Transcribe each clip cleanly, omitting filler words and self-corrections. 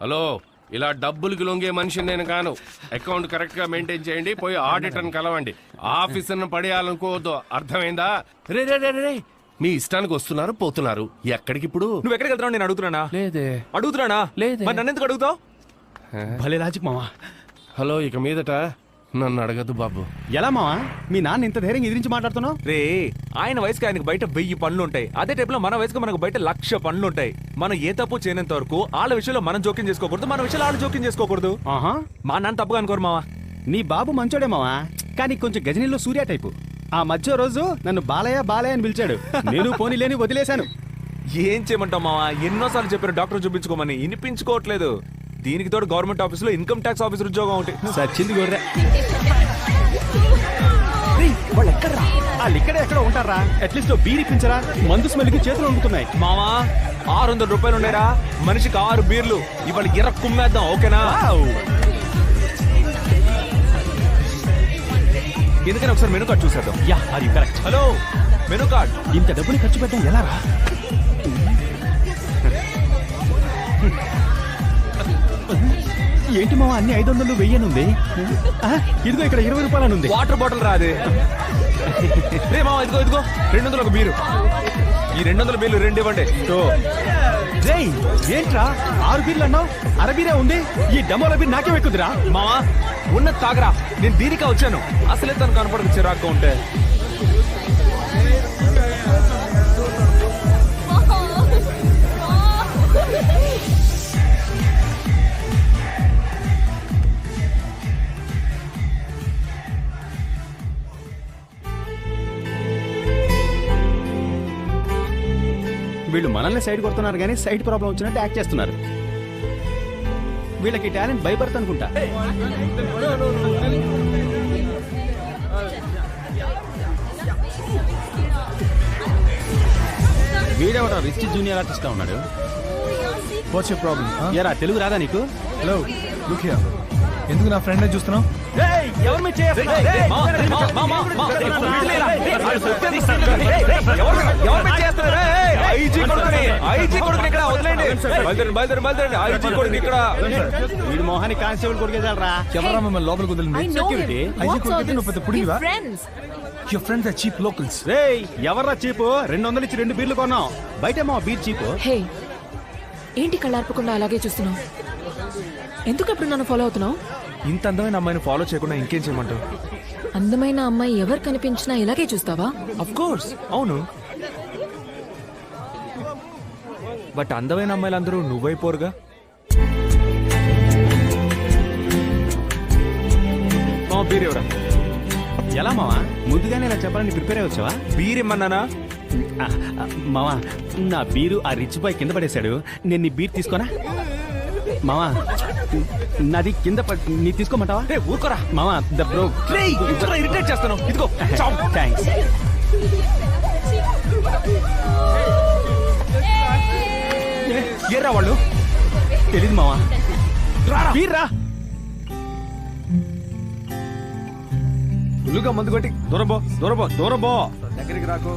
Hello, ఇలా డబ్బులకి లొంగే మనిషిని నేను కాను. అకౌంట్ కరెక్ట్ గా మెయింటైన్ చేయండి. పోయి ఆడిటర్ని కలవండి. ఆఫీసర్ని పడేయాలనుకోవద్దు, అర్థమైందా? రే రే రే రే, మీ ఇష్టానికి వస్తున్నారు పోతున్నారు. ఎక్కడికి ఇప్పుడు? నువ్వు ఎక్కడికి వెళ్తున్నావు? నేను అడుగుతున్నానా? లేదే. అడుగుతున్నానా? లేదే. మరి నన్ను ఎందుకు అడుగుతావు? భలే లాజిక్ మావా. హలో, ఇక మీదట నన్ను అడగద్దు బాబు. ఎలా మావా మీ నాన్న ఇంత ధైర్యంగా ఎదిరించి మాట్లాడుతున్నావు? రే, ఆయన వయసుకి ఆయనకు బయట 1000 పనులు ఉంటాయి. అదే టైప్ లో మన వయసుకు మనకు బయట 1,00,000 పనులు ఉంటాయి. మనం ఏ తప్పు చేయనంత వరకు వాళ్ళ విషయంలో మనం జోక్యం చేసుకోకూడదు, మన విషయంలో వాళ్ళు జోక్యం చేసుకోకూడదు. ఆహా, మా నాన్న తప్పుగా అనుకోరు మావా. నీ బాబు మంచోడే మావా, కానీ కొంచెం గజనీలో సూర్య టైపు. ఆ మధ్య రోజు నన్ను బాలయ్య బాలయ్య అని పిలిచాడు. నేను పోనీ లేని వదిలేశాను. ఏం చేయమంటావు మావా? ఎన్నోసార్లు చెప్పారు డాక్టర్ చూపించుకోమని, వినిపించుకోవట్లేదు. దీనికి తోడు గవర్నమెంట్ ఆఫీసులో ఇన్కమ్ ట్యాక్స్ ఆఫీసర్ ఉద్యోగం ఒకటి. సచ్చింది గొర్రె. వాళ్ళు ఎక్కడరా? వాళ్ళు ఇక్కడే ఎక్కడ ఉంటారా? అట్లీస్ట్ బీర్ ఇప్పించరా? మందు స్మెల్కి చేతులు వండుతున్నాయి. మావా 600 రూపాయలు ఉండేరా, మనిషికి 6 బీర్లు. ఇవాళ కుమ్మేద్దాం, ఓకేనా? ఎందుకని ఒకసారి మెనూ కార్డ్ చూసేద్దాం. యా, అది కరెక్ట్. Hello, menu card. ఇంత డబ్బుని ఖర్చు పెట్టడం ఎలా రా? ఏంటి మావా అన్ని 500 1000 ఉంది? ఇదిగో ఇక్కడ 20 రూపాయలు ఉంది. వాటర్ బాటిల్ రాదే. రే మావా, ఇదిగో ఇదిగో 200 ఒక బీరు. ఈ 200 బీర్లు 2 ఇవ్వండి. రేయ్, ఏంట్రా 6 బీర్లు అన్నావు? అరబీరే ఉంది. ఈ డమోల బీర్ నాకే ఎక్కుదిరా. మావా ఉన్నది తాగరా, నేను దీనికే వచ్చాను. అసలే తను కనపడకు చిరాగ్గా ఉంటే. వీళ్ళు మనల్ని సైడ్ కొడుతున్నారు కానీ సైడ్ ప్రాబ్లం వచ్చినట్టు యాక్ట్ చేస్తున్నారు. వీళ్ళకి టాలెంట్ భయపడతా అనుకుంటా. వీడెవడా రిచ్ జూనియర్ ఆర్టిస్ట్ గా ఉన్నాడు. What's your problem? ఎరా తెలుగు రాదా నీకు? Hello, look here. ఎందుకు నా ఫ్రెండ్ చూస్తున్నావు? ఎవరు మీరు వీడి మోహాన్ని కానిస్టేబుల్ కొడుకేదాలరా. ఎవరా మిమ్మల్ని లోపలికి వదిలింది? సెక్యూరిటీ. ఐజీ కొడుకు నువ్వు పెద్ద పుడివా? Your friends are cheap locals. రేయ్, ఎవర్రా చీపు? 200 ఇచ్చి 2 బీర్లు కొన్నాం. బయట మా బీర్ చీపు. హే, ఏంటి కళ్ళార్పకుండా అలాగే చూస్తున్నావు? ఎందుకు అప్పుడు నన్ను ఫాలో అవుతున్నావు? ఇంత అందమైన అమ్మాయిని ఫాలో చేయకుండా ఇంకేం చేయమంటావు? అందమైన అమ్మాయి ఎవరు కనిపించినా ఇలాగే చూస్తావా? అఫ్ కోర్స్, అవును. బట్ అందమైన అమ్మాయిలందరూ నువ్వైపోరుగా. బీర్ ఎవరా? ఎలా మావా? ముందుగానే ఇలా చెప్పాలని ప్రిపేర్ అయ్యి వచ్చావా? బీర్ ఇమ్మన్నానా? మావా, నా బీరు ఆ రిచ్ బాయ్ కింద పడేశాడు. నేను నీ బీర్ తీసుకోనా? మావా, నాది కింద నీ తీసుకోమంటావా? ఊరుకోరా మావా. ద బ్రో ఇరిటేట్ చేస్తాను. ఇదిగో థ్యాంక్స్. ఏరా వాళ్ళు? తెలీదు మావా. బీర్ రా. ఫుల్గా మందు కొట్టి దూరబో దూరబో దూరబో. దగ్గరికి రాకు.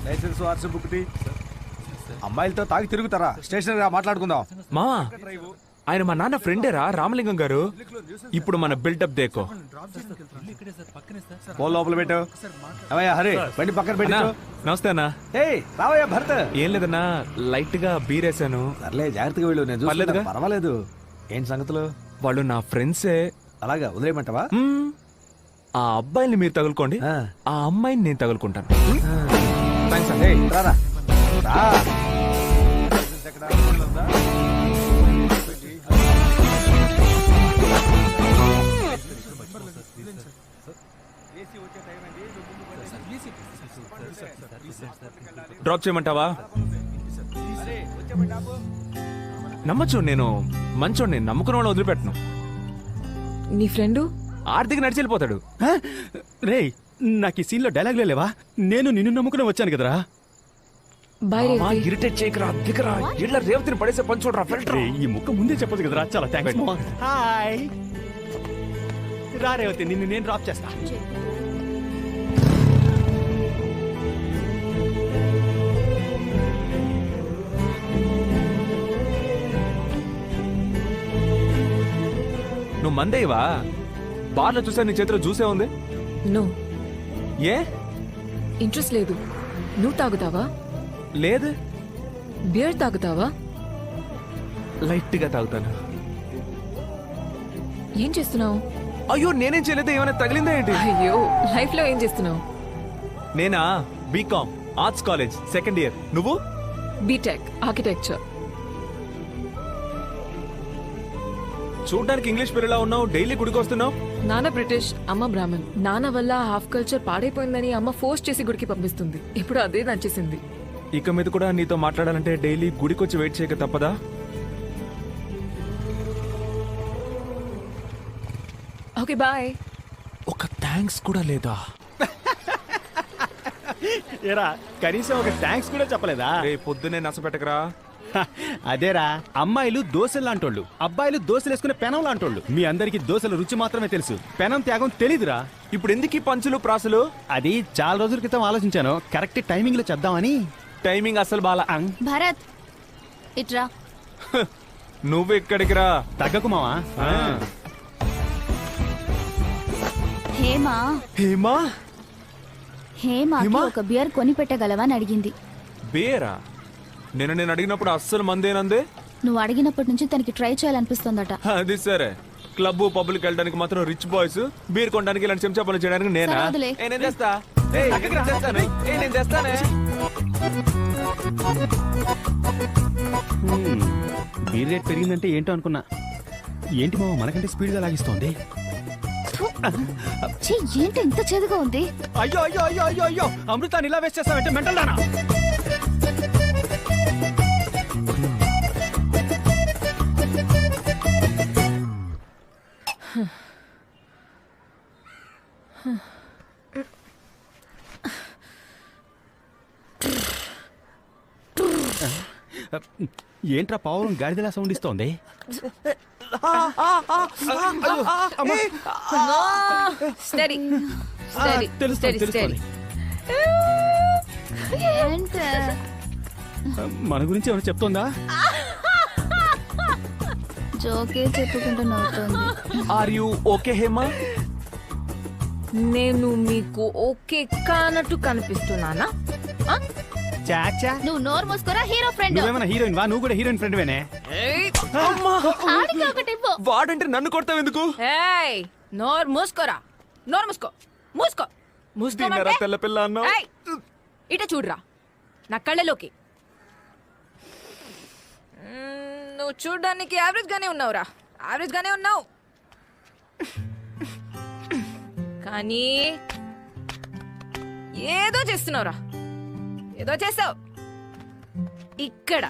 లైసెన్స్ వాట్సాప్ బుక్టి. అమ్మాయిలతో తాగి తిరుగుతారా? స్టేషన్ రా, మాట్లాడుకుందాం. మావా, ఆయన మా నాన్న ఫ్రెండేరా, రామలింగం గారు. ఇప్పుడు మన బిల్డప్ దేకో. ఫోన్ లోపల పెట్టు. అవయ్యా హరి, బండి పక్కన పెట్టు. నమస్తే అన్నా. ఏయ్ రావయ్యా భరత్. ఏం లేదన్నా, లైట్ గా బీర్ వేసాను. సర్లే, జాగ్రత్తగా వెళ్ళు. నేను పర్లేదుగా? పర్వాలేదు. ఏంటి సంగతులు? వాళ్ళు నా ఫ్రెండ్సే. అలాగా వదిలేయమంటావా? ఆ అబ్బాయిని మీరు తగులుకోండి, ఆ అమ్మాయిని నేను తగులుకుంటాను. థ్యాంక్స్ అండి. రారా రా. డ్రాప్ చేయమంటావా? నమ్మచ్చు, నేను మంచోడిని, నమ్ముకున్న వాళ్ళు వదిలిపెట్టను. నీ ఫ్రెండు ఆర్థిక నడిచి వెళ్ళిపోతాడు. రేయ్, నాకు ఈ సీన్ లో డైలాగ్ లేవా? నేను నిన్ను నమ్ముకుని వచ్చాను కదరా. ఇరిటేట్ చేయకరా, దిగరా. ఇళ్ళ రేవతిని పడేసే పని చూడరా. ఫిల్టర్. ఈ ముక్క ముందే చెప్పదు కదరా. చాలా థ్యాంక్స్. హాయ్ రా రేవతి, నిన్ను నేను డ్రాప్ చేస్తా. నువ్వు మందేవా? బార్లో చూసా నీ చేతిలో జ్యూసే ఉంది. నో, ఏ ఇంట్రెస్ట్ లేదు. నువ్వు తాగుతావా? లేదు, బియర్ తాగుతావా? లైట్ గా తాగుతాను. ఏం చేస్తున్నావు? అయ్యో నేనేం చేయలేదు, ఏమైనా తగిలిందా ఏంటి? అయ్యో, లైఫ్ లో ఏం చేస్తున్నావు? నేనా BCom arts college second year. నువ్వు? BTech architecture. చూడ్డానికి ఇంగ్లీష్ పిల్లలా ఉన్నావు, డైలీ గుడికి వస్తున్నావు. నాన్న బ్రిటిష్, అమ్మ బ్రాహ్మణ్. నాన్న వల్ల హాఫ్ కల్చర్ పాడైపోయిందని అమ్మ ఫోర్స్ చేసి గుడికి పంపిస్తుంది. ఇప్పుడు అదే నచ్చేసింది. ఇక మీద కూడా నీతో మాట్లాడాలంటే డైలీ గుడికి వచ్చి వెయిట్ చేయక తప్పదా? Okay bye. ఒక థ్యాంక్స్ కూడా లేదా? ఏరా కనీసం ఒక థ్యాంక్స్ కూడా చెప్పలేదా? రే పొద్దునే నసపెట్టకరా. హ, అదేరా, అమ్మాయిలు దోశలు లాంటోళ్ళు, అబ్బాయిలు దోశలు వేసుకునే పెనం లాంటోళ్ళు. మీ అందరికి దోశల రుచి మాత్రమే తెలుసు, పెనం త్యాగం తెలీదురా. ఇప్పుడు ఎందుకు ఈ పంచులు ప్రాసులు? అది చాలా రోజుల క్రితం ఆలోచించాను, కరెక్ట్ టైమింగ్ లో చేద్దామని. టైమింగ్ అసలు బాలా. భరత్ ఇట్రా. నువ్వు ఇక్కడికి రా. తగ్గకు మావా. హేమా హేమా హేమాకి హేమా? ఒక బియర్ కొని పెట్టగలవా అని అడిగింది. బేరా? నేను అడిగినప్పుడు అస్సలు మందేనందే. నువ్వు అడిగినప్పటి నుంచి తనకి ట్రై చేయాలనిపిస్తోందట. అది సరే, క్లబ్ పబ్లిక్ వెళ్ళడానికి మాత్రం రిచ్ బాయ్స్, బీర్ కొనడానికి ఇలాంటి చెంచా పనులు చేయడానికి నేనా? సరే, వదిలే. నేను చేస్తా. నేను చేస్తానే. నేను చేస్తానే. బీర్ రేట్ పెరిగిందంటే ఏంటో అనుకున్నా. ఏంటి మావ మనకంటే స్పీడ్ గా లాగిస్తోంది. ఛీ, ఏంటి ఇంత చేదుగా ఉంది? అయ్యో అయ్యో అయ్యో అయ్యో అయ్యో, అమృతాన్ని ఇలా వేస్ట్ చేస్తావంటే మెంటల్ దానా? ఏంట్రా పావురం గాడిదలా సౌండ్ ఇస్తోంది? స్టడీ తెలుస్తోంది, తెలుస్తోంది. ఏంటి? మన గురించి ఏమైనా చెప్తోందా? జోకే చెప్పుకుంటూ నవ్వుతోంది. Are you okay Hema? నేను మీకు ఓకే కానట్టు కనిపిస్తున్నానా? ఆ? చాచా, నువ్వు నోరు మూసుకోరా, హీరో ఫ్రెండ్. నువ్వేమైనా హీరోయిన్ వా? నువ్వు కూడా హీరోయిన్ ఫ్రెండ్ వేనే? ఆడికి ఒకటి ఇవ్వు. వాడంటే నన్ను కొడతావు ఎందుకు? ఏయ్, నోరు మూసుకోరా. నోరు మూసుకో. మూసుకో. తిన్నారా తెల్ల పిల్ల అన్నావు? ఏయ్, ఇట చూడరా నా కళ్ళలోకి. నువ్వు చూడ్డానికి యావరేజ్ గానే ఉన్నావురా. యావరేజ్ గానే ఉన్నావు, కానీ ఏదో చేస్తున్నావురా. ఏదో చేసావు. ఇక్కడ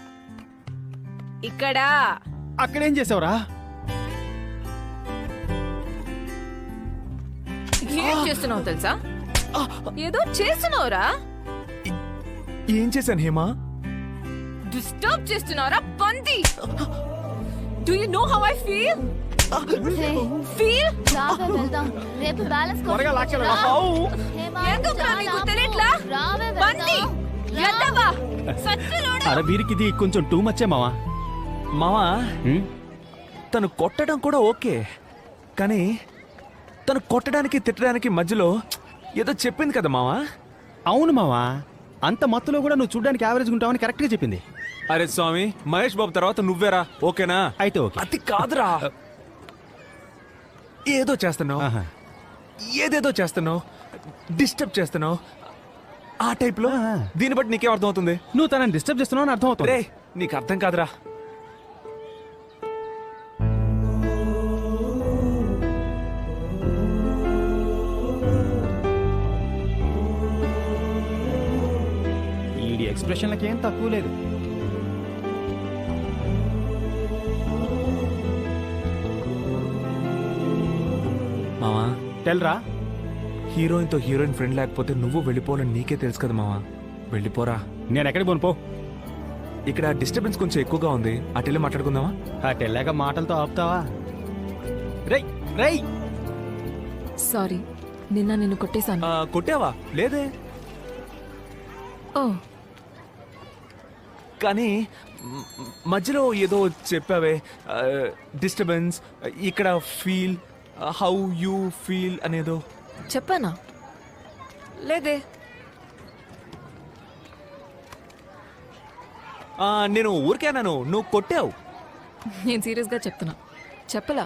ఇక్కడ అక్కడేం చేసావురా? ఏం చేస్తున్నావు తెలుసా? ఏదో చేస్తున్నావురా. ఏం చేశాను హేమా? డిస్టర్బ్ చేస్తున్నావురా పంది. Do you know how I feel? Hey, feel రావే వెళ్దాం. రేపు బ్యాలెన్స్ త్వరగా లాక్కెళ్ళరా. హేమా, ఎందుకురా నీకు చాలా తెలియట్లా? రావే పంది వెళ్దాం. ఎద్దవా సచ్చిలోడా. అరే వీరికి ఇది కొంచెం టూ మచ్చే మావా. మావా, తను కొట్టడం కూడా ఓకే, కానీ తను కొట్టడానికి తిట్టడానికి మధ్యలో ఏదో చెప్పింది కదా మావా. అవును మావా, అంత మత్తులో కూడా నువ్వు చూడడానికి యావరేజ్ ఉంటావని కరెక్ట్ గా చెప్పింది. అరే స్వామి, మహేష్ బాబు తర్వాత నువ్వేరా, ఓకేనా? అయితే ఓకే. అది కాదురా, ఏదో చేస్తున్నావు, ఆహా. ఏదేదో చేస్తున్నావు, డిస్టర్బ్ చేస్తున్నావు ఆ టైప్ లో. ఆ. దీన్ని బట్టి నీకేం అర్థం అవుతుంది? నువ్వు తనని డిస్టర్బ్ చేస్తున్నావు అని అర్థం అవుతుంది. రే, నీకు అర్థం కాదురా. ఈ ఎక్స్ప్రెషన్లకి ఏం తక్కువ లేదు. మావా, తెల్రా, హీరోయిన్ తో హీరోయిన్ ఫ్రెండ్ లేకపోతే నువ్వు వెళ్ళిపోవాలని నీకే తెలుసు కదా మావా. వెళ్ళిపోరా. నేను ఎక్కడికి పోను పో. ఇక్కడ డిస్టర్బెన్స్ కొంచెం ఎక్కువగా ఉంది, అటెళ్ళి మాట్లాడుకుందామా? అటు వెళ్ళాక మాటలతో ఆపుతావా? రై రై. సారీ, నిన్ను కొట్టేశాను. కొట్టావా? లేదే. ఓ కానీ మధ్యలో ఏదో చెప్పావే, డిస్టర్బెన్స్, ఇక్కడ ఫీల్, హౌ యూ ఫీల్ అనేదో. చెప్పానా? లేదే. నేను ఊరికే అన్నాను, నువ్వు కొట్టావు. నేను సీరియస్గా చెప్తున్నా, చెప్పలా.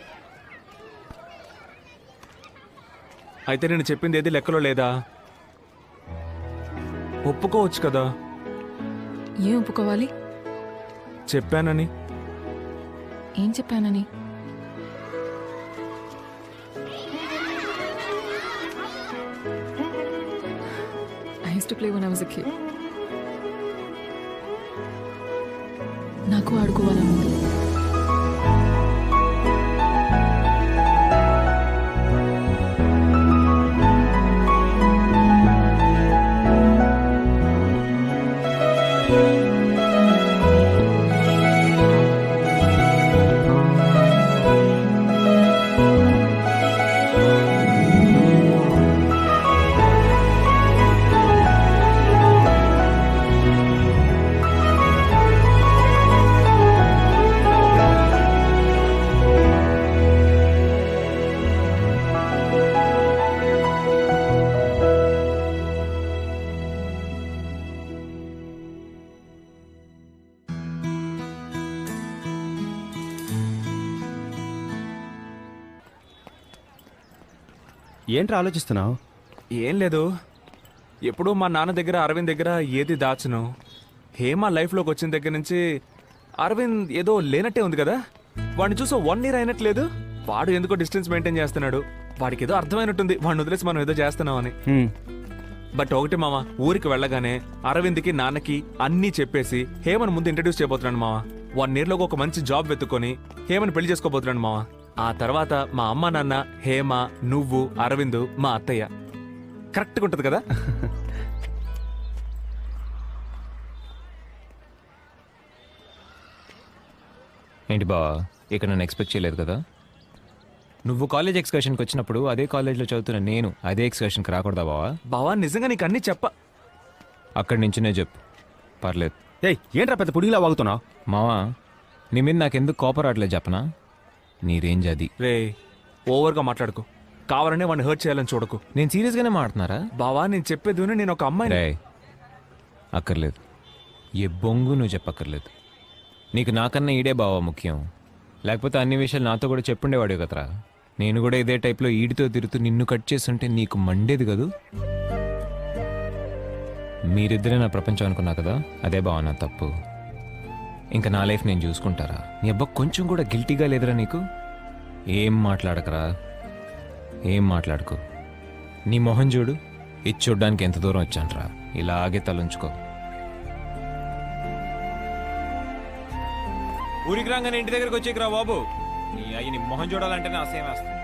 అయితే నేను చెప్పింది ఏది లెక్కలో లేదా? ఒప్పుకోవచ్చు కదా. ఏం ఒప్పుకోవాలి? చెప్పానని. ఏం చెప్పానని? I used to play when I was a kid. నాకు ఆడుకోవాలనుంది. ఏంట్రా ఆలోచిస్తున్నావు? ఏం లేదు, ఎప్పుడూ మా నాన్న దగ్గర అరవింద్ దగ్గర ఏది దాచును. హేమ లైఫ్లోకి వచ్చిన దగ్గర నుంచి అరవింద్ ఏదో లేనట్టే ఉంది కదా. వాడిని చూసో 1 year అయినట్లేదు. వాడు ఎందుకో డిస్టెన్స్ మెయింటైన్ చేస్తున్నాడు. వాడికి ఏదో అర్థమైనట్టుంది వాడిని వదిలేసి మనం ఏదో చేస్తున్నామని. బట్ ఒకటి మామ, ఊరికి వెళ్ళగానే అరవింద్కి నాన్నకి అన్నీ చెప్పేసి హేమను ముందు ఇంట్రడ్యూస్ చేయబోతున్నాను మామ. 1 year లోకి ఒక మంచి జాబ్ వెతుక్కొని హేమను పెళ్లి చేసుకోబోతున్నాను మామ. ఆ తర్వాత మా అమ్మ నాన్న, హేమ, నువ్వు, అరవింద్, మా అత్తయ్య. కరెక్ట్గా ఉంటుంది కదా? ఏంటి బావా, ఇక్కడ నన్ను ఎక్స్పెక్ట్ చేయలేదు కదా? నువ్వు కాలేజ్ ఎక్స్కర్షన్కి వచ్చినప్పుడు అదే కాలేజ్లో చదువుతున్న నేను అదే ఎక్స్కర్షన్కి రాకూడదా బావా? బావా నిజంగా నీకు అన్నీ అక్కడి నుంచినే చెప్పు, పర్లేదు. ఏయ్, ఏంట్రా పెద్ద పుడిగిలా వాగుతున్నావు? మావా, నీ మీద నాకెందుకు కోపం రావట్లేదు చెప్పనా? నీ రేంజ్ అది. రే, ఓవర్గా మాట్లాడుకో. కావాలనే వాడిని హర్ట్ చేయాలని చూడకు. నేను సీరియస్గానే మాట్లాడుతున్నారా? బావా నేను చెప్పేది విను, నేను ఒక అమ్మాయిని. రే, అక్కర్లేదు. ఏ బొంగు నువ్వు చెప్పక్కర్లేదు. నీకు నాకన్నా ఈడే బావా ముఖ్యం. లేకపోతే అన్ని విషయాలు నాతో కూడా చెప్పుండేవాడు కదరా. నేను కూడా ఇదే టైప్లో ఈడితో తిరుగుతూ నిన్ను కట్ చేస్తుంటే నీకు మండేది కదూ. మీరిద్దరే నా ప్రపంచం అనుకున్నా కదా, అదే బావ నా తప్పు. ఇంకా నా లైఫ్ నేను చూసుకుంటారా? నీ అబ్బా కొంచెం కూడా గిల్టీగా లేదురా నీకు? ఏం మాట్లాడకరా, ఏం మాట్లాడుకో. నీ మొహం చూడు, ఇది చూడ్డానికి ఎంత దూరం వచ్చానరా. ఇలాగే తలంచుకో. ఊరికి రాగానే ఇంటి దగ్గరకు వచ్చేకి రా బాబు. నీ అయ్యి నీ మొహం చూడాలంటేనే అసహ్యం వేస్తుంది.